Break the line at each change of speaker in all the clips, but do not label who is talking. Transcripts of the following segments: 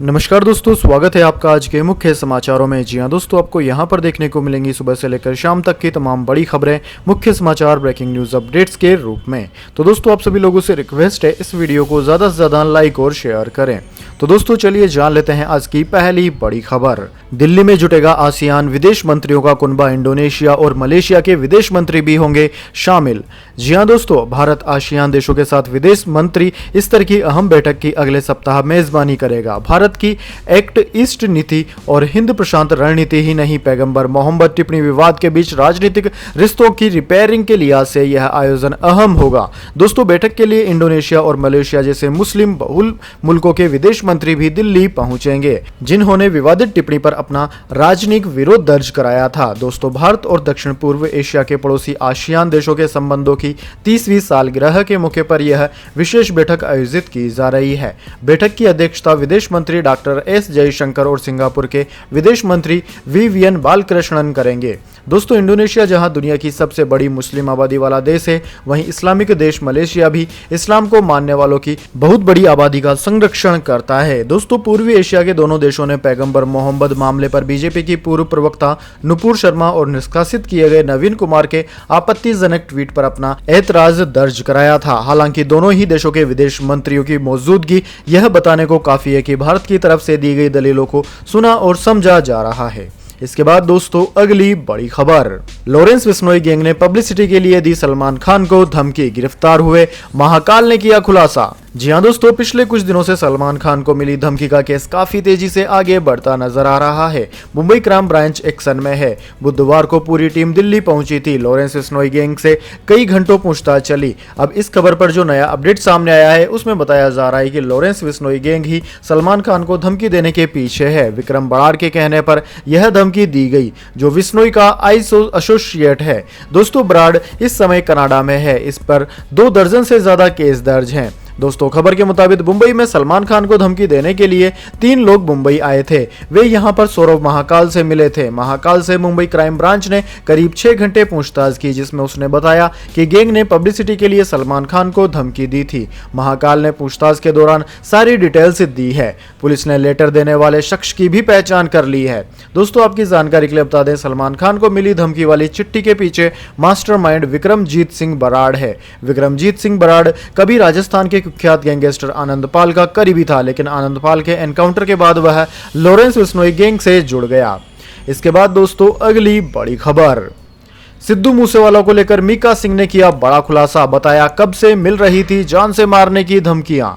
नमस्कार दोस्तों, स्वागत है आपका आज के मुख्य समाचारों में। जी हां दोस्तों, आपको यहां पर देखने को मिलेंगी सुबह से लेकर शाम तक की तमाम बड़ी खबरें मुख्य समाचार ब्रेकिंग न्यूज अपडेट्स के रूप में। तो दोस्तों, आप सभी लोगों से रिक्वेस्ट है इस वीडियो को ज़्यादा से ज़्यादा लाइक और शेयर करें। तो दोस्तों चलिए जान लेते हैं आज की पहली बड़ी खबर। दिल्ली में जुटेगा आसियान विदेश मंत्रियों का कुनबा। इंडोनेशिया और मलेशिया के विदेश मंत्री भी होंगे शामिल। जी हां दोस्तों, भारत आसियान देशों के साथ विदेश मंत्री स्तर की अहम बैठक की अगले सप्ताह मेजबानी करेगा। भारत की एक्ट ईस्ट नीति और हिंद प्रशांत रणनीति ही नहीं, पैगंबर मोहम्मद टिप्पणी विवाद के बीच राजनीतिक रिश्तों की रिपेयरिंग के लिहाज से यह आयोजन अहम होगा। दोस्तों, बैठक के लिए इंडोनेशिया और मलेशिया जैसे मुस्लिम बहुल मुल्कों के विदेश मंत्री भी दिल्ली पहुंचेंगे, जिन्होंने विवादित टिप्पणी पर अपना राजनीतिक विरोध दर्ज कराया था। दोस्तों, भारत और दक्षिण पूर्व एशिया के पड़ोसी आसियान देशों के संबंधों की 30वीं सालगिरह के मौके पर यह विशेष बैठक आयोजित की जा रही है। बैठक की अध्यक्षता विदेश मंत्री डॉक्टर एस जयशंकर और सिंगापुर के विदेश मंत्री विवियन बालकृष्णन करेंगे। दोस्तों, इंडोनेशिया जहां दुनिया की सबसे बड़ी मुस्लिम आबादी वाला देश है, वहीं इस्लामिक देश मलेशिया भी इस्लाम को मानने वालों की बहुत बड़ी आबादी का संरक्षण करता है। दोस्तों, पूर्वी एशिया के दोनों देशों ने पैगंबर मोहम्मद मामले पर बीजेपी की पूर्व प्रवक्ता नुपुर शर्मा और निष्कासित किए गए नवीन कुमार के आपत्तिजनक ट्वीट पर अपना ऐतराज दर्ज कराया था। हालांकि दोनों ही देशों के विदेश मंत्रियों की मौजूदगी यह बताने को काफी है कि भारत की तरफ से दी गई दलीलों को सुना और समझा जा रहा है। इसके बाद दोस्तों अगली बड़ी खबर, लॉरेंस बिश्नोई गैंग ने पब्लिसिटी के लिए दी सलमान खान को धमकी, गिरफ्तार हुए महाकाल ने किया खुलासा। जी हां दोस्तों, पिछले कुछ दिनों से सलमान खान को मिली धमकी का केस काफी तेजी से आगे बढ़ता नजर आ रहा है। मुंबई क्राइम ब्रांच एक्शन में है। बुधवार को पूरी टीम दिल्ली पहुंची थी। लॉरेंस बिश्नोई गैंग से कई घंटों पूछताछ चली। अब इस खबर पर जो नया अपडेट सामने आया है उसमें बताया जा रहा है कि लॉरेंस बिश्नोई गैंग ही सलमान खान को धमकी देने के पीछे है। विक्रम बराड़ के कहने पर यह धमकी दी गई, जो बिश्नोई का एसोसिएट है। दोस्तों, बराड़ इस समय कनाडा में है। इस पर 2 दर्जन से ज्यादा केस दर्ज हैं। दोस्तों, खबर के मुताबिक मुंबई में सलमान खान को धमकी देने के लिए 3 लोग मुंबई आए थे। वे यहां पर सौरभ महाकाल से मिले थे। महाकाल से मुंबई क्राइम ब्रांच ने करीब 6 घंटे पूछताछ की, जिसमें उसने बताया कि गैंग ने पब्लिसिटी के लिए सलमान खान को धमकी दी थी। महाकाल ने पूछताछ के दौरान सारी डिटेल्स दी है। पुलिस ने लेटर देने वाले शख्स की भी पहचान कर ली है। दोस्तों, आपकी जानकारी के लिए बता दें, सलमान खान को मिली धमकी वाली चिट्ठी के पीछे मास्टरमाइंड विक्रमजीत सिंह बराड़ है। विक्रमजीत सिंह बराड़ कभी राजस्थान के कुख्यात गैंगस्टर आनंदपाल का करीबी था, लेकिन आनंदपाल के एनकाउंटर के बाद वह लॉरेंस बिश्नोई गैंग से जुड़ गया। इसके बाद दोस्तों अगली बड़ी खबर, सिद्धू मूसेवाला को लेकर मीका सिंह ने किया बड़ा खुलासा, बताया कब से मिल रही थी जान से मारने की धमकियां।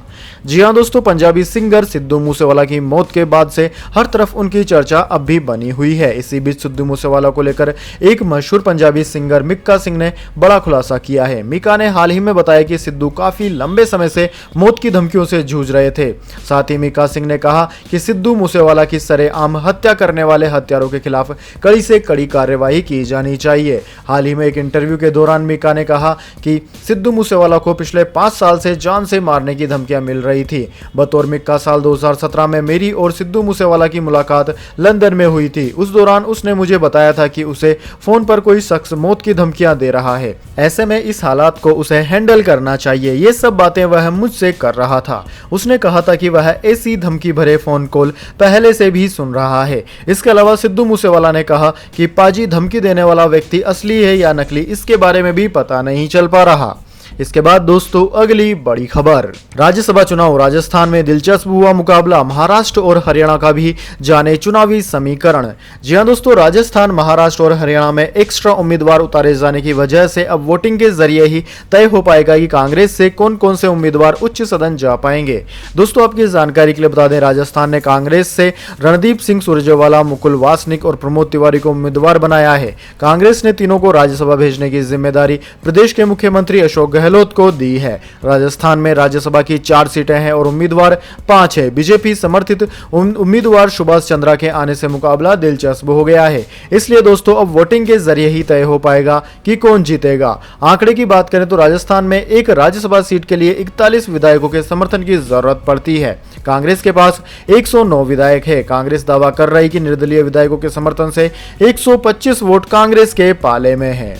जी हां दोस्तों, पंजाबी सिंगर सिद्धू मूसेवाला की मौत के बाद से हर तरफ उनकी चर्चा अब भी बनी हुई है। इसी बीच सिद्धू मूसेवाला को लेकर एक मशहूर पंजाबी सिंगर मीका सिंह ने बड़ा खुलासा किया है। मीका ने हाल ही में बताया कि सिद्धू काफी लंबे समय से मौत की धमकियों से जूझ रहे थे। साथ ही मीका सिंह ने कहा कि सिद्धू मूसेवाला की सरेआम हत्या करने वाले हत्यारों के खिलाफ कड़ी से कड़ी कार्यवाही की जानी चाहिए। हाल ही में एक इंटरव्यू के दौरान मीका ने कहा कि सिद्धू मूसेवाला को पिछले 5 साल से जान से मारने की धमकियां मिल रही थी। बतौर मीका साल 2017 में मेरी और सिद्धू मूसेवाला की मुलाकात लंदन में हुई थी। उस दौरान उसने मुझे बताया था कि उसे फोन पर कोई शख्स मौत की धमकियां दे रहा है। ऐसे में इस हालात को उसे हैंडल करना चाहिए। ये सब बातें वह मुझसे कर रहा था। उसने कहा था कि वह ऐसी धमकी भरे फोन कॉल पहले से भी सुन रहा है। इसके अलावा सिद्धू मूसेवाला ने कहा कि पाजी धमकी देने वाला व्यक्ति असली है या नकली, इसके बारे में भी पता नहीं चल पा रहा। इसके बाद दोस्तों अगली बड़ी खबर, राज्यसभा चुनाव, राजस्थान में दिलचस्प हुआ मुकाबला, महाराष्ट्र और हरियाणा का भी जाने चुनावी समीकरण। जी हां दोस्तों, राजस्थान, महाराष्ट्र और हरियाणा में एक्स्ट्रा उम्मीदवार उतारे जाने की वजह से अब वोटिंग के जरिए ही तय हो पाएगा कि कांग्रेस से कौन कौन से उम्मीदवार उच्च सदन जा पाएंगे। दोस्तों, आपकी जानकारी के लिए बता दें, राजस्थान ने कांग्रेस से रणदीप सिंह सुरजेवाला, मुकुल वासनिक और प्रमोद तिवारी को उम्मीदवार बनाया है। कांग्रेस ने तीनों को राज्यसभा भेजने की जिम्मेदारी प्रदेश के मुख्यमंत्री अशोक गहलोत को दी है। राजस्थान में राज्यसभा की 4 सीटें हैं और उम्मीदवार 5 है। बीजेपी समर्थित उम्मीदवार सुभाष चंद्रा के आने से मुकाबला दिलचस्प हो गया है। इसलिए दोस्तों अब वोटिंग के जरिए ही तय हो पाएगा कि कौन जीतेगा। आंकड़े की बात करें तो राजस्थान में एक राज्यसभा सीट के लिए 41 विधायकों के समर्थन की जरूरत पड़ती है। कांग्रेस के पास 109 विधायक है। कांग्रेस दावा कर रही है कि निर्दलीय विधायकों के समर्थन से 125 वोट कांग्रेस के पाले में है।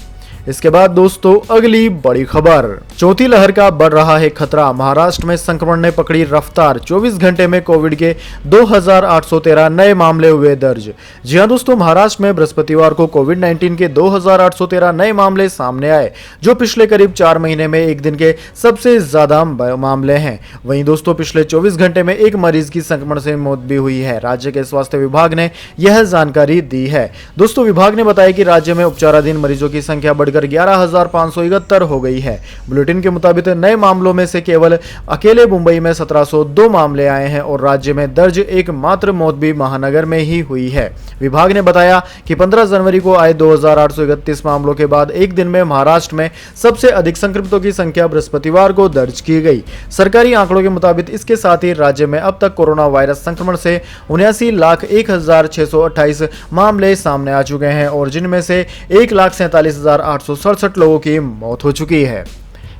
इसके बाद दोस्तों अगली बड़ी खबर, चौथी लहर का बढ़ रहा है खतरा, महाराष्ट्र में संक्रमण ने पकड़ी रफ्तार, 24 घंटे में कोविड के 2813 नए मामले हुए दर्ज। जी हां दोस्तों, महाराष्ट्र में बृहस्पतिवार को कोविड-19 के 2813 नए मामले सामने आए, जो पिछले करीब 4 महीने में एक दिन के सबसे ज्यादा मामले हैं। वहीं दोस्तों पिछले 24 घंटे में एक मरीज की संक्रमण से मौत भी हुई है। राज्य के स्वास्थ्य विभाग ने यह जानकारी दी है। दोस्तों विभाग ने बताया कि राज्य में उपचाराधीन मरीजों की संख्या बढ़कर 11,571 हो गई है। बुलेटिन के मुताबिक नए मामलों में से केवल अकेले मुंबई में 1702 मामले आए हैं और राज्य में दर्ज एकमात्र मौत भी महानगर में ही हुई है। विभाग ने बताया कि 15 जनवरी को आए 2831 मामलों के बाद एक दिन में महाराष्ट्र में सबसे अधिक संक्रमितों की संख्या बृहस्पतिवार को दर्ज की गई। सरकारी आंकड़ों के मुताबिक इसके साथ ही राज्य में अब तक कोरोना वायरस संक्रमण से 79,01,628 मामले सामने आ चुके हैं और जिनमें से 1,47,867 लोगों की मौत हो चुकी है।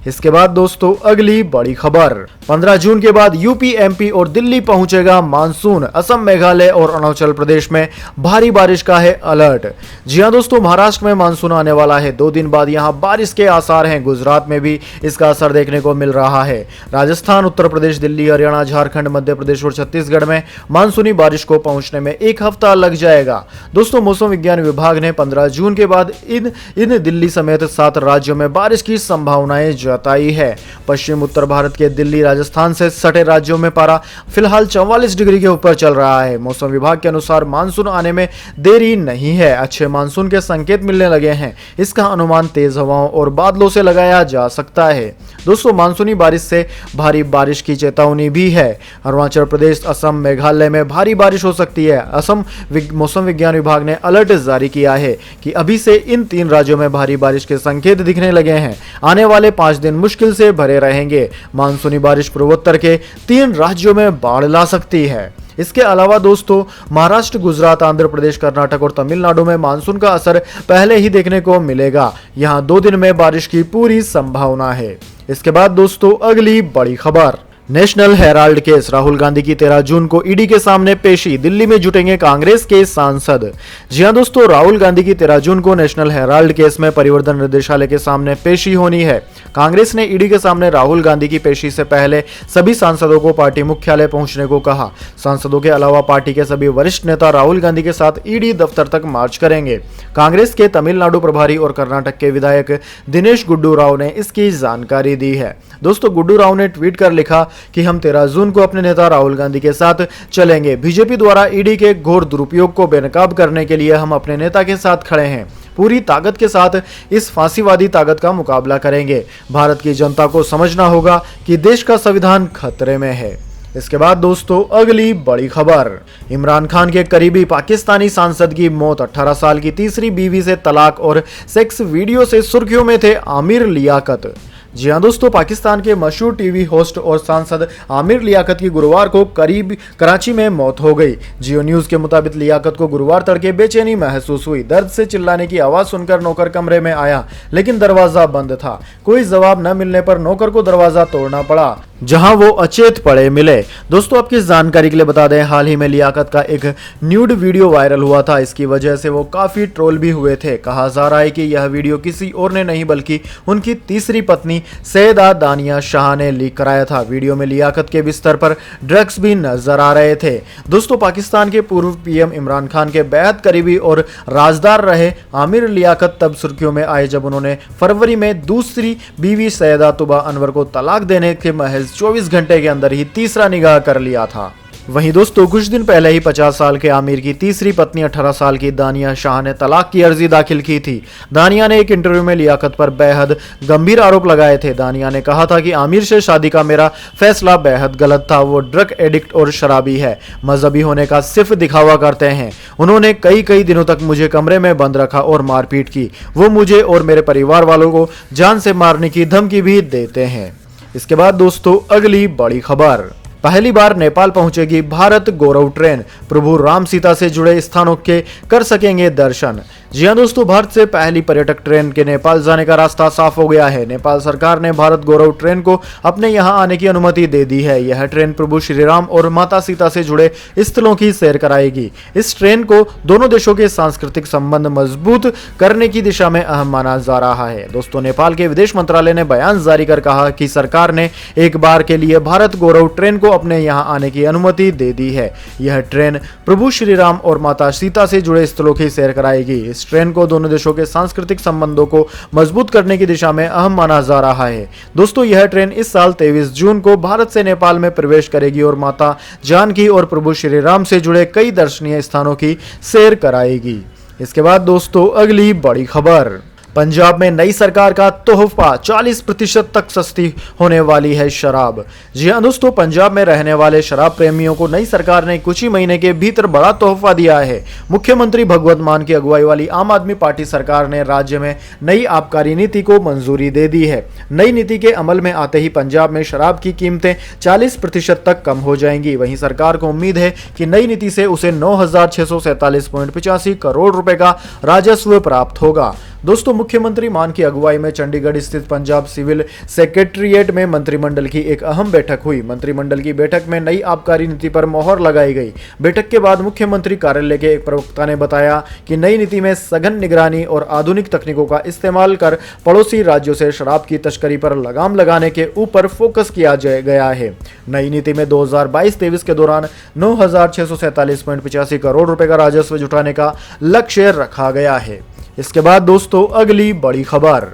इसके बाद दोस्तों अगली बड़ी खबर, 15 जून के बाद यूपी, एमपी और दिल्ली पहुंचेगा मानसून, असम, मेघालय और अरुणाचल प्रदेश में भारी बारिश का है अलर्ट। जी हां दोस्तों, महाराष्ट्र में मानसून आने वाला है। 2 दिन बाद यहां बारिश के आसार हैं। गुजरात में भी इसका असर देखने को मिल रहा है। राजस्थान, उत्तर प्रदेश, दिल्ली, हरियाणा, झारखंड, मध्य प्रदेश और छत्तीसगढ़ में मानसूनी बारिश को पहुंचने में 1 हफ्ता लग जाएगा। दोस्तों मौसम विज्ञान विभाग ने 15 जून के बाद इन दिल्ली समेत 7 राज्यों में बारिश की संभावनाएं जताई है। पश्चिम उत्तर भारत के दिल्ली, राजस्थान से सटे राज्यों में पारा फिलहाल 44 डिग्री के ऊपर चल रहा है। मौसम विभाग के अनुसार मानसून आने में देरी नहीं है। अच्छे मानसून के संकेत मिलने लगे हैं। इसका अनुमान तेज हवाओं और बादलों से लगाया जा सकता है। दोस्तों मानसूनी बारिश से भारी बारिश की चेतावनी भी है। अरुणाचल प्रदेश, असम, मेघालय में भारी बारिश हो सकती है। असम मौसम विज्ञान विभाग ने अलर्ट जारी किया है कि अभी से इन 3 राज्यों में भारी बारिश के संकेत दिखने लगे हैं। आने वाले 5 दिन मुश्किल से भरे रहेंगे। मानसूनी बारिश पूर्वोत्तर के 3 राज्यों में बाढ़ ला सकती है। इसके अलावा दोस्तों महाराष्ट्र, गुजरात, आंध्र प्रदेश, कर्नाटक और तमिलनाडु में मानसून का असर पहले ही देखने को मिलेगा। यहां 2 दिन में बारिश की पूरी संभावना है। इसके बाद दोस्तों अगली बड़ी खबर, national Herald case, Rahul Gandhi की 13 जून को ईडी के सामने पेशी, दिल्ली में जुटेंगे कांग्रेस के सांसद। जी हां दोस्तों, राहुल गांधी की 13 जून को नेशनल हेराल्ड केस में परिवर्तन निदेशालय के सामने पेशी होनी है। कांग्रेस ने ईडी के सामने राहुल गांधी की पेशी से पहले सभी सांसदों को पार्टी मुख्यालय पहुंचने को कहा। सांसदों के अलावा पार्टी के सभी वरिष्ठ नेता राहुल गांधी के साथ ईडी दफ्तर तक मार्च करेंगे। कांग्रेस के तमिलनाडु प्रभारी और कर्नाटक के विधायक दिनेश गुड्डू राव ने इसकी जानकारी दी है। दोस्तों गुड्डू राव ने ट्वीट कर लिखा कि हम 13 जून को अपने नेता राहुल गांधी के साथ चलेंगे। बीजेपी द्वारा ईडी के घोर दुरुपयोग को बेनकाब करने के लिए हम अपने नेता के साथ खड़े हैं। पूरी ताकत के साथ इस फांसीवादी ताकत का मुकाबला करेंगे। भारत की जनता को समझना होगा कि देश का संविधान खतरे में है। इसके बाद दोस्तों अगली बड़ी खबर, इमरान खान के करीबी पाकिस्तानी सांसद की मौत, 18 साल की तीसरी बीवी से तलाक और सेक्स वीडियो से सुर्खियों में थे आमिर लियाकत। जी हां दोस्तों, पाकिस्तान के मशहूर टीवी होस्ट और सांसद आमिर लियाकत की गुरुवार को कराची में मौत हो गई। जियो न्यूज के मुताबिक लियाकत को गुरुवार तड़के बेचैनी महसूस हुई। दर्द से चिल्लाने की आवाज सुनकर नौकर कमरे में आया, लेकिन दरवाजा बंद था। कोई जवाब न मिलने पर नौकर को दरवाजा तोड़ना पड़ा, जहां वो अचेत पड़े मिले। दोस्तों आपकी जानकारी के लिए बता दें, हाल ही में लियाकत का एक न्यूड वीडियो वायरल हुआ था। इसकी वजह से वो काफी ट्रोल भी हुए थे। कहा जा रहा है कि यह वीडियो किसी और ने नहीं बल्कि उनकी तीसरी पत्नी सैयदा दानिया शाह ने लीक कराया था। वीडियो में लियाकत के बिस्तर पर ड्रग्स भी नजर आ रहे थे। दोस्तों पाकिस्तान के पूर्व पीएम इमरान खान के बेहद करीबी और राजदार रहे आमिर लियाकत तब सुर्खियों में आए जब उन्होंने फरवरी में दूसरी बीवी सैयदा तुबा अनवर को तलाक देने के महज 24 घंटे के अंदर ही तीसरा निकाह कर लिया था। वहीं दोस्तों कुछ दिन पहले ही 50 साल के आमिर की तीसरी पत्नी 18 साल की दानिया शाह ने तलाक की अर्जी दाखिल की थी। दानिया ने एक इंटरव्यू में लियाकत पर बेहद गंभीर आरोप लगाए थे। दानिया ने कहा था कि आमिर से शादी का मेरा फैसला बेहद गलत था। वो ड्रग एडिक्ट और शराबी है, मजहबी होने का सिर्फ दिखावा करते हैं। उन्होंने कई दिनों तक मुझे कमरे में बंद रखा और मारपीट की। वो मुझे और मेरे परिवार वालों को जान से मारने की धमकी भी देते हैं। इसके बाद दोस्तों अगली बड़ी खबर, पहली बार नेपाल पहुंचेगी भारत गौरव ट्रेन, प्रभु राम सीता से जुड़े स्थानों के कर सकेंगे दर्शन। जी हां दोस्तों, भारत से पहली पर्यटक ट्रेन के नेपाल जाने का रास्ता साफ हो गया है। नेपाल सरकार ने भारत गौरव ट्रेन को अपने यहां आने की अनुमति दे दी है। यह ट्रेन प्रभु श्री राम और माता सीता से जुड़े स्थलों की सैर कराएगी। इस ट्रेन को दोनों देशों के सांस्कृतिक संबंध मजबूत करने की दिशा में अहम माना जा रहा है। दोस्तों, नेपाल के विदेश मंत्रालय ने बयान जारी कर कहा कि सरकार ने एक बार के लिए भारत गौरव ट्रेन को अपने यहां आने की अनुमति दे दी है। यह ट्रेन प्रभु श्री राम और माता सीता से जुड़े स्थलों की सैर कराएगी। इस ट्रेन को दोनों देशों के सांस्कृतिक संबंधों को मजबूत करने की दिशा में अहम माना जा रहा है। दोस्तों, यह ट्रेन इस साल 23 जून को भारत से नेपाल में प्रवेश करेगी और माता जानकी और प्रभु श्री राम से जुड़े कई दर्शनीय स्थानों की सैर कराएगी। इसके बाद दोस्तों, अगली बड़ी खबर, पंजाब में नई सरकार का तोहफा, 40% तक सस्ती होने वाली है शराब। जी हां दोस्तों, पंजाब में रहने वाले शराब प्रेमियों को नई सरकार ने कुछ ही महीने के भीतर बड़ा तोहफा दिया है। मुख्यमंत्री भगवंत मान की अगुवाई वाली आम आदमी पार्टी सरकार ने राज्य में नई आबकारी नीति को मंजूरी दे दी है। नई नीति के अमल में आते ही पंजाब में शराब की कीमतें 40% तक कम हो जाएंगी। वहीं सरकार को उम्मीद है कि नई नीति से उसे 9,647.85 करोड़ रुपए का राजस्व प्राप्त होगा। दोस्तों, मुख्यमंत्री मान की अगुवाई में चंडीगढ़ स्थित पंजाब सिविल सेक्रेटरीट में मंत्रिमंडल की एक अहम बैठक हुई। मंत्रिमंडल की बैठक में नई आबकारी नीति पर मोहर लगाई गई। बैठक के बाद मुख्यमंत्री कार्यालय के एक प्रवक्ता ने बताया कि नई नीति में सघन निगरानी और आधुनिक तकनीकों का इस्तेमाल कर पड़ोसी राज्यों से शराब की तस्करी पर लगाम लगाने के ऊपर फोकस किया गया है। नई नीति में 2022-23 के दौरान 9,647.85 करोड़ रुपए का राजस्व जुटाने का लक्ष्य रखा गया है। इसके बाद दोस्तों, अगली बड़ी खबर,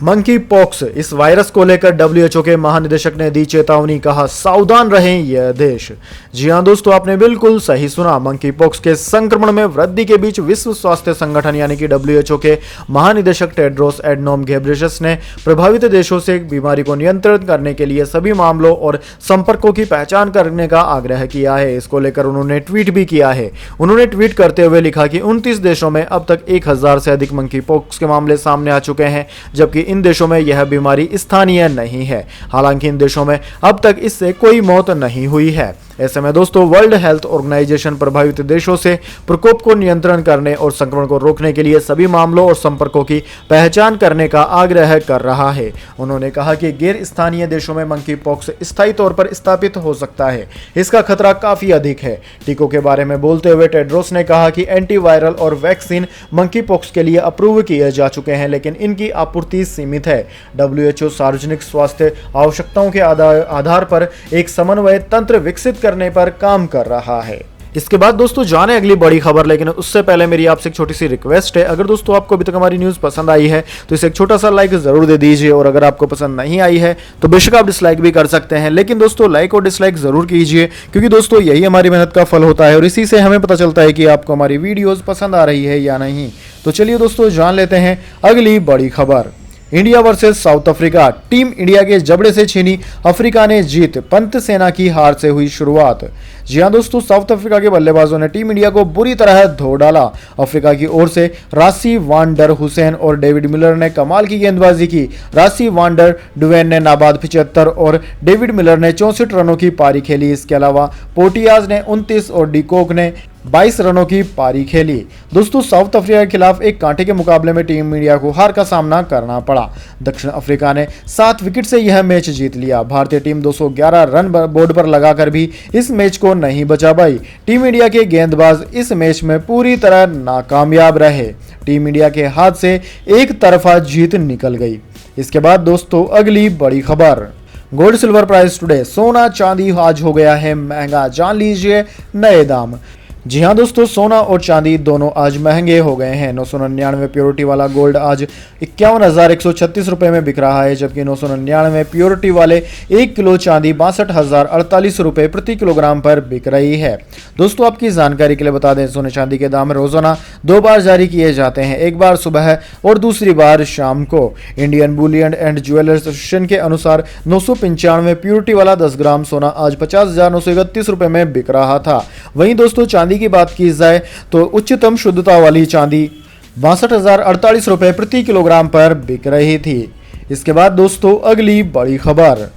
मंकी पॉक्स, इस वायरस को लेकर WHO के महानिदेशक ने दी चेतावनी, कहा सावधान रहें यह देश। जी हां दोस्तों, आपने बिल्कुल सही सुना। मंकी पॉक्स के संक्रमण में वृद्धि के बीच विश्व स्वास्थ्य संगठन यानी कि WHO के महानिदेशक टेड्रोस एडनोम घेब्रेयेसस ने प्रभावित देशों से बीमारी को नियंत्रित करने के लिए सभी मामलों और संपर्कों की पहचान करने का आग्रह किया है। इसको लेकर उन्होंने ट्वीट भी किया है। उन्होंने ट्वीट करते हुए लिखा कि 29 देशों में अब तक 1000 से अधिक मंकी पॉक्स के मामले सामने आ चुके हैं, जबकि इन देशों में यह बीमारी स्थानीय नहीं है। हालांकि इन देशों में अब तक इससे कोई मौत नहीं हुई है। ऐसे में दोस्तों, वर्ल्ड हेल्थ ऑर्गेनाइजेशन प्रभावित देशों से प्रकोप को नियंत्रण करने और संक्रमण को रोकने के लिए सभी मामलों और संपर्कों की पहचान करने का आग्रह कर रहा है। उन्होंने कहा कि गैर स्थानीय देशों में मंकी पॉक्स स्थायी तौर पर स्थापित हो सकता है। इसका खतरा काफी अधिक है। टीकों के बारे में बोलते हुए टेड्रोस ने कहा कि एंटीवायरल और वैक्सीन मंकी पॉक्स के लिए अप्रूव किए जा चुके हैं, लेकिन इनकी आपूर्ति सीमित है। WHO सार्वजनिक स्वास्थ्य आवश्यकताओं के आधार पर एक समन्वय तंत्र विकसित करने पर काम कर रहा है। इसके बाद दोस्तों, जाने अगली बड़ी खबर, लेकिन उससे पहले मेरी आपसे एक छोटी सी रिक्वेस्ट है। अगर दोस्तों आपको अभी तक हमारी न्यूज़ पसंद आई है तो इसे एक छोटा सा लाइक जरूर दे दीजिए, और अगर आपको पसंद नहीं आई है तो बेशक आप डिसलाइक भी कर सकते हैं, लेकिन दोस्तों लाइक और डिसलाइक जरूर कीजिए, क्योंकि दोस्तों यही हमारी मेहनत का फल होता है और इसी से हमें पता चलता है कि आपको हमारी वीडियोज़ पसंद आ रही है या नहीं। तो चलिए दोस्तों, जान लेते हैं अगली बड़ी खबर। India versus south Africa, team India के जबड़े से छीनी अफ्रीका ने जीत, पंत सेना की हार से हुई शुरुआत। जी हां दोस्तों, साउथ अफ्रीका के बल्लेबाजों ने टीम इंडिया को बुरी तरह धो डाला। अफ्रीका की ओर से रासी वान डर हुसैन और डेविड मिलर ने कमाल की गेंदबाजी की। रासी वान डर डुवेन ने नाबाद 75 और डेविड मिलर ने 64 रनों की पारी खेली। इसके अलावा पोटियाज ने 29 और डिकॉक ने 22 रनों की पारी खेली। दोस्तों, साउथ अफ्रीका के खिलाफ एक कांटे के मुकाबले में टीम इंडिया को हार का सामना करना पड़ा। दक्षिण अफ्रीका ने 7 विकेट से यह मैच जीत लिया। भारतीय टीम 211 रन बोर्ड पर लगाकर भी इस मैच को नहीं बचा पाई। टीम इंडिया के गेंदबाज इस मैच में पूरी तरह नाकामयाब रहे। टीम इंडिया के हाथ से एक तरफा जीत निकल गई। इसके बाद दोस्तों, अगली बड़ी खबर, गोल्ड सिल्वर प्राइस टुडे, सोना चांदी आज हो गया है महंगा, जान लीजिए नए दाम। जी हां दोस्तों, सोना और चांदी दोनों आज महंगे हो गए हैं। 999 प्योरिटी वाला गोल्ड आज 51,136 रुपये में बिक रहा है, जबकि 999 प्योरिटी वाले 1 किलो चांदी 62,048 रुपये प्रति किलोग्राम पर बिक रही है। दोस्तों, आपकी जानकारी के लिए बता दें, सोने चांदी के दाम रोजाना 2 बार जारी किए जाते हैं, एक बार सुबह और दूसरी बार शाम को। Indian Boolean and jewellers association के अनुसार 995 प्योरिटी वाला 10 ग्राम सोना आज 50,931 रुपये में बिक रहा था। वहीं दोस्तों, चांदी की बात की जाए तो उच्चतम शुद्धता वाली चांदी 62,048 रुपये प्रति किलोग्राम पर बिक रही थी। इसके बाद दोस्तों, अगली बड़ी खबर,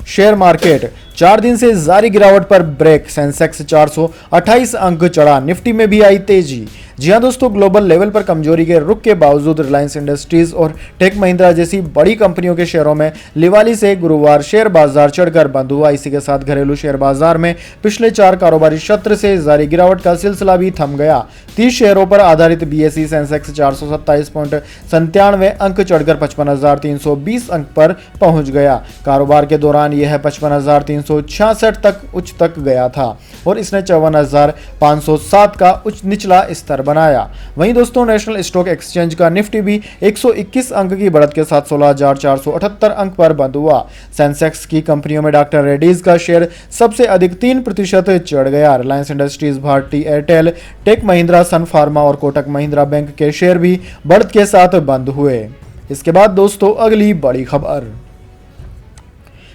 शेयर मार्केट, 4 दिन से जारी गिरावट पर ब्रेक, सेंसेक्स 428 अंक चढ़ा, निफ्टी में भी आई तेजी। जी हां दोस्तों, ग्लोबल लेवल पर कमजोरी के रुख के बावजूद रिलायंस इंडस्ट्रीज और टेक महिंद्रा जैसी बड़ी कंपनियों के शेयरों में लिवाली से गुरुवार शेयर बाजार चढ़कर बंद हुआ। इसी के साथ घरेलू शेयर बाजार में पिछले 4 कारोबारी सत्र से जारी गिरावट का सिलसिला भी थम गया। 30 शेयरों पर आधारित बीएसई सेंसेक्स 427.97 अंक चढ़कर 55,320 अंक पर पहुंच गया। कारोबार के दौरान यह 55,366 तक उच्च तक गया था और इसने 54,507 का उच्च निचला स्तर बनाया। वहीं दोस्तों, नेशनल स्टॉक एक्सचेंज का निफ्टी भी 121 अंक की बढ़त के साथ 16,478 अंक पर बंद हुआ। सेंसेक्स की कंपनियों में डॉक्टर रेड्डीज का शेयर सबसे अधिक 3% चढ़ गया। रिलायंस इंडस्ट्रीज, भारती एयरटेल, टेक महिंद्रा, सन फार्मा और कोटक महिंद्रा बैंक के शेयर भी बढ़त के साथ बंद हुए। इसके बाद दोस्तों, अगली बड़ी खबर,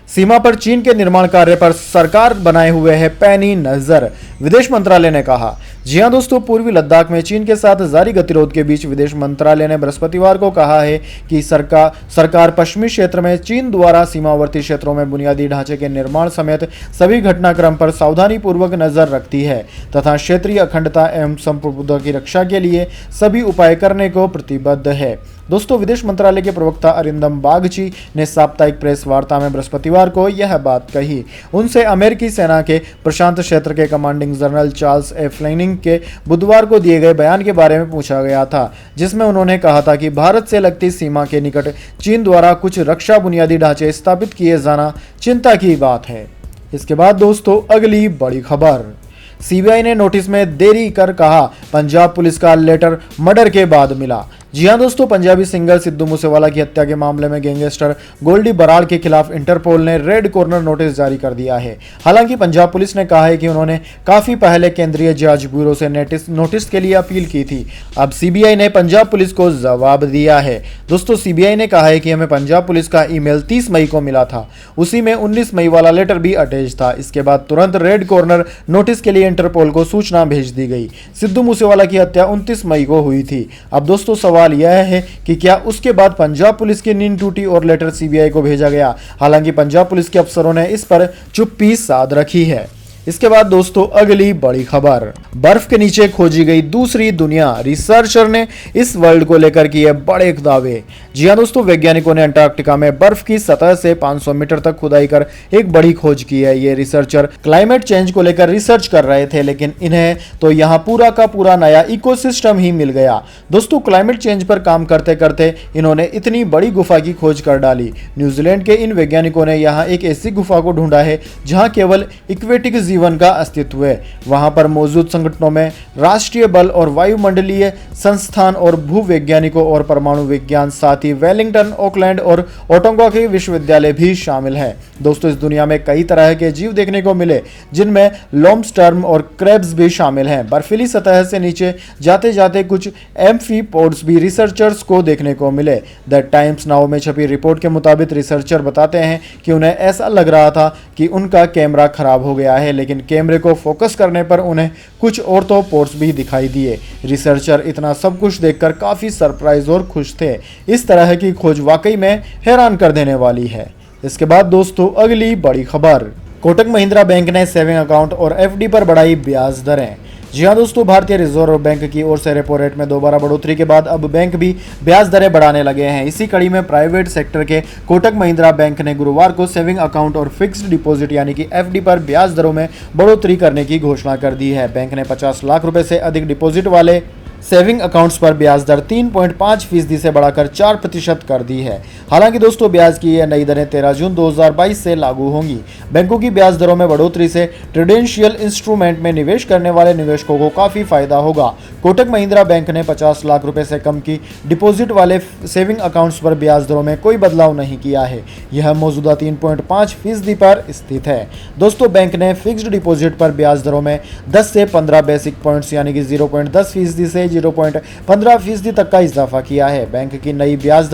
सीमा पर चीन के निर्माण कार्य पर सरकार बनाए हुए है पैनी नजर, विदेश मंत्रालय ने कहा। जी हां दोस्तों, पूर्वी लद्दाख में चीन के साथ जारी गतिरोध के बीच विदेश मंत्रालय ने बृहस्पतिवार को कहा है कि सरकार पश्चिमी क्षेत्र में चीन द्वारा सीमावर्ती क्षेत्रों में बुनियादी ढांचे के निर्माण समेत सभी घटनाक्रम पर सावधानीपूर्वक नजर रखती है तथा क्षेत्रीय अखंडता एवं संप्रभुता की रक्षा के लिए सभी उपाय करने को प्रतिबद्ध है। दोस्तों, विदेश मंत्रालय के प्रवक्ता अरिंदम बागची ने साप्ताहिक प्रेस वार्ता में बृहस्पतिवार को यह बात कही। उनसे अमेरिकी सेना के प्रशांत क्षेत्र के कमांडिंग जनरल चार्ल्स ए फ्लेनिंग के बुधवार को दिए गए बयान के बारे में पूछा गया था, जिसमें उन्होंने कहा था कि भारत से लगती सीमा के निकट चीन द्वारा कुछ रक्षा बुनियादी ढांचे स्थापित किए जाना चिंता की बात है। इसके बाद दोस्तों, अगली बड़ी खबर, सीबीआई ने नोटिस में देरी कर कहा पंजाब पुलिस का लेटर मर्डर के बाद मिला। जी हां दोस्तों, पंजाबी सिंगर सिद्धू मूसेवाला की हत्या के मामले में गैंगस्टर गोल्डी बराड़ के खिलाफ इंटरपोल ने रेड कॉर्नर नोटिस जारी कर दिया है। हालांकि पंजाब पुलिस ने कहा है कि उन्होंने काफी पहले केंद्रीय जांच ब्यूरो से नोटिस के लिए अपील की थी। अब सीबीआई ने पंजाब पुलिस को जवाब दिया है। दोस्तों, सीबीआई ने कहा है कि हमें पंजाब पुलिस का ईमेल 30 मई को मिला था, उसी में 19 मई वाला लेटर भी अटैच था। इसके बाद तुरंत रेड कॉर्नर नोटिस के लिए इंटरपोल को सूचना भेज दी गई। सिद्धू मूसेवाला की हत्या 29 मई को हुई थी। अब दोस्तों, सवाल यह है कि क्या उसके बाद पंजाब पुलिस की नींद टूटी और लेटर सीबीआई को भेजा गया। हालांकि पंजाब पुलिस के अफसरों ने इस पर चुप्पी साध रखी है। इसके बाद दोस्तों, अगली बड़ी खबर, बर्फ के नीचे खोजी गई दूसरी दुनिया, रिसर्चर ने इस वर्ल्ड को लेकर किए बड़े दावे। जी हां दोस्तों, वैज्ञानिकों ने अंटार्कटिका में बर्फ की सतह से 500 मीटर तक खुदाई कर एक बड़ी खोज की है। ये रिसर्चर क्लाइमेट चेंज को लेकर रिसर्च कर रहे थे, लेकिन इन्हें तो यहाँ पूरा का पूरा नया इकोसिस्टम ही मिल गया। दोस्तों, क्लाइमेट चेंज पर काम करते करते इन्होंने इतनी बड़ी गुफा की खोज कर डाली। न्यूजीलैंड के इन वैज्ञानिकों ने यहाँ एक ऐसी गुफा को ढूंढा है जहाँ केवल इक्वेटिक जीवन का अस्तित्व है। वहां पर मौजूद संगठनों में राष्ट्रीय बल और वायुमंडलीय संस्थान और भूवैज्ञानिकों और परमाणु विज्ञान, साथ ही वेलिंगटन, ऑकलैंड और ओटोंगा के विश्वविद्यालय भी शामिल हैं। दोस्तों, इस दुनिया में कई तरह के जीव देखने को मिले, जिनमें लॉबस्टर्म और क्रैब्स भी शामिल हैं। बर्फीली सतह से नीचे जाते जाते कुछ एम्फीपोड्स भी रिसर्चर्स को देखने को मिले। द टाइम्स नाउ में छपी रिपोर्ट के मुताबिक रिसर्चर बताते हैं कि उन्हें ऐसा लग रहा था कि उनका कैमरा खराब हो गया है, लेकिन कैमरे को फोकस करने पर उन्हें कुछ ऑर्थोपोड्स भी दिखाई दिए। रिसर्चर इतना सब कुछ देखकर काफी सरप्राइज और खुश थे। इस तरह की खोज वाकई में हैरान कर देने वाली है। इसके बाद दोस्तों, अगली बड़ी खबर, कोटक महिंद्रा बैंक ने सेविंग अकाउंट और एफडी पर बढ़ाई ब्याज दरें। जी हां दोस्तों, भारतीय रिजर्व बैंक की ओर से रेपो रेट में दोबारा बढ़ोतरी के बाद अब बैंक भी ब्याज दरें बढ़ाने लगे हैं। इसी कड़ी में प्राइवेट सेक्टर के कोटक महिंद्रा बैंक ने गुरुवार को सेविंग अकाउंट और फिक्स्ड डिपॉजिट यानी कि एफडी पर ब्याज दरों में बढ़ोतरी करने की घोषणा कर दी है। बैंक ने 50 लाख रुपए से अधिक डिपॉजिट वाले सेविंग अकाउंट्स पर ब्याज दर 3.5% से बढ़ाकर 4% कर दी है। हालांकि दोस्तों, ब्याज की यह नई दरें 13 जून 2022 से लागू होंगी। बैंकों की ब्याज दरों में बढ़ोतरी से ट्रेडेंशियल इंस्ट्रूमेंट में निवेश करने वाले निवेशकों को काफी फायदा होगा। कोटक महिंद्रा बैंक ने 50 लाख रुपए से कम की डिपॉजिट वाले सेविंग अकाउंट्स पर ब्याज दरों में कोई बदलाव नहीं किया है। यह मौजूदा 3.5% पर स्थित है। दोस्तों, बैंक ने फिक्स्ड डिपॉजिट पर ब्याज दरों में 10 से 15 बेसिक पॉइंट्स यानी कि 0.10% से 0.15% तक का इजाफा किया है। बैंक की नई ब्याज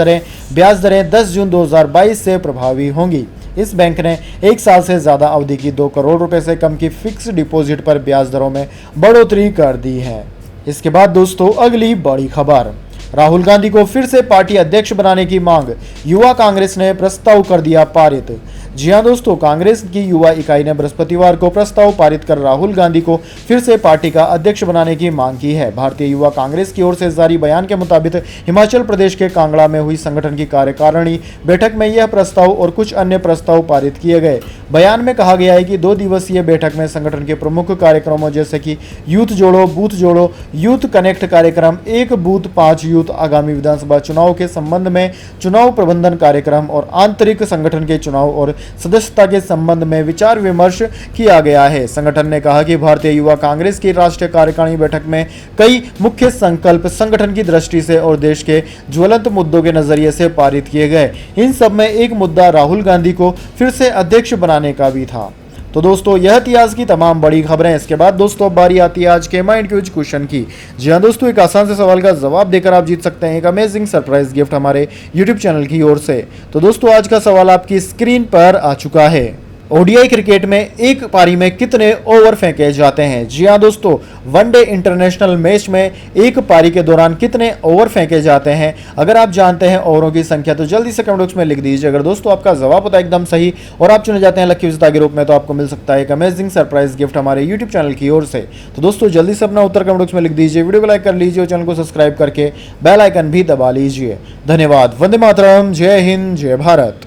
दरें 10 जून 2022 से प्रभावी होंगी। इस बैंक ने 1 साल से ज्यादा अवधि की 2 करोड़ रुपए से कम की फिक्स डिपॉजिट पर ब्याज दरों में बढ़ोतरी कर दी है। इसके बाद दोस्तों, अगली बड़ी खबर, राहुल गांधी को फिर से पार्टी अध्यक्ष बनाने की मांग, युवा कांग्रेस ने प्रस्ताव कर दिया पारित। जी हां दोस्तों, कांग्रेस की युवा इकाई ने बृहस्पतिवार को प्रस्ताव पारित कर राहुल गांधी को फिर से पार्टी का अध्यक्ष बनाने की मांग की है। भारतीय युवा कांग्रेस की ओर से जारी बयान के मुताबिक हिमाचल प्रदेश के कांगड़ा में हुई संगठन की कार्यकारिणी बैठक में यह प्रस्ताव और कुछ अन्य प्रस्ताव पारित किए गए। बयान में कहा गया है कि 2 दिवसीय बैठक में संगठन के प्रमुख कार्यक्रमों जैसे कि यूथ जोड़ो, बूथ जोड़ो, यूथ कनेक्ट कार्यक्रम, एक बूथ 5 यूथ, आगामी विधानसभा चुनाव के संबंध में चुनाव प्रबंधन कार्यक्रम और आंतरिक संगठन के चुनाव और सदस्यता के संबंध में विचार विमर्श किया गया है। संगठन ने कहा कि भारतीय युवा कांग्रेस की राष्ट्रीय कार्यकारिणी बैठक में कई मुख्य संकल्प संगठन की दृष्टि से और देश के ज्वलंत मुद्दों के नजरिए से पारित किए गए। इन सब में एक मुद्दा राहुल गांधी को फिर से अध्यक्ष बनाने का भी था। तो दोस्तों, यह थी आज की तमाम बड़ी खबरें। इसके बाद दोस्तों अब बारी आती है आज के माइंड क्यूज क्वेश्चन की। जी हाँ दोस्तों, एक आसान से सवाल का जवाब देकर आप जीत सकते हैं एक अमेजिंग सरप्राइज गिफ्ट हमारे यूट्यूब चैनल की ओर से। तो दोस्तों, आज का सवाल आपकी स्क्रीन पर आ चुका है। ओडीआई क्रिकेट में एक पारी में कितने ओवर फेंके जाते हैं? जी हाँ दोस्तों, वनडे इंटरनेशनल मैच में एक पारी के दौरान कितने ओवर फेंके जाते हैं? अगर आप जानते हैं ओवरों की संख्या तो जल्दी से कमेंट बॉक्स में लिख दीजिए। अगर दोस्तों आपका जवाब होता है एकदम सही और आप चुने जाते हैं लकी विजेता के रूप में, तो आपको मिल सकता है एक अमेजिंग सरप्राइज गिफ्ट हमारे यूट्यूब चैनल की ओर से। तो दोस्तों जल्दी से अपना उत्तर कमेंट बॉक्स में लिख दीजिए, वीडियो को लाइक कर लीजिए और चैनल को सब्सक्राइब करके बेल आइकन भी दबा लीजिए। धन्यवाद। वंदे मातरम। जय हिंद, जय भारत।